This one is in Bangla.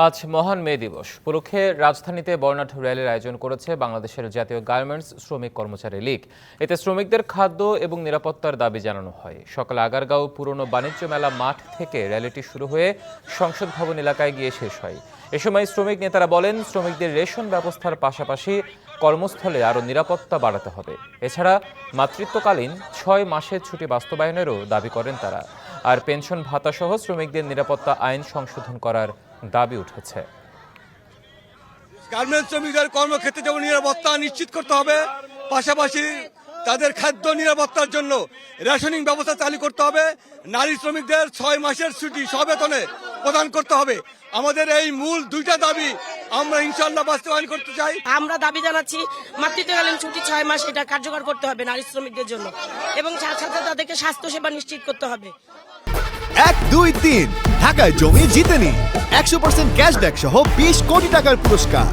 আজ মহান মে দিবস উপলক্ষে রাজধানীতে বর্ণাঢ্য র্যালির আয়োজন করেছে বাংলাদেশের জাতীয় গার্মেন্টস শ্রমিক কর্মচারী লীগ। এতে শ্রমিকদের খাদ্য এবং নিরাপত্তার দাবি জানানো হয়। সকালে আগারগাঁও পুরনো বাণিজ্য মেলা মাঠ থেকে র্যালিটি শুরু হয়ে সংসদ ভবন এলাকায় গিয়ে শেষ হয়। এ সময় শ্রমিক নেতারা বলেন, শ্রমিকদের রেশন ব্যবস্থার পাশাপাশি কর্মস্থলে আরও নিরাপত্তা বাড়াতে হবে। এছাড়া মাতৃত্বকালীন 6 মাসের ছুটি বাস্তবায়নেরও দাবি করেন তারা। আর পেনশন ভাতা সহ শ্রমিকদের নিরাপত্তা আইন সংশোধন করার দাবি উঠেছে। গার্মেন্টস শ্রমিকদের কর্মক্ষেত্রে যেমন নিরাপত্তা নিশ্চিত করতে হবে, পাশাপাশি তাদের খাদ্য নিরাপত্তার জন্য রেশনিং ব্যবস্থা চালু করতে হবে। নারী শ্রমিকদের 6 মাসের ছুটি সবেতনে প্রদান করতে হবে। আমাদের এই মূল দুইটা দাবি আমরা ইনশাআল্লাহ বাস্তবায়ন করতে চাই। আমরা দাবি জানাচ্ছি মাতৃত্বকালীন ছুটি 6 মাস এটা কার্যকর করতে হবে নারী শ্রমিকদের জন্য, এবং সাথে তাদেরকে স্বাস্থ্যসেবা নিশ্চিত করতে হবে। 1, 2, 3 ঢাকায় জমি জিতে নিন 100% ক্যাশব্যাক সহ 20 কোটি টাকার পুরস্কার।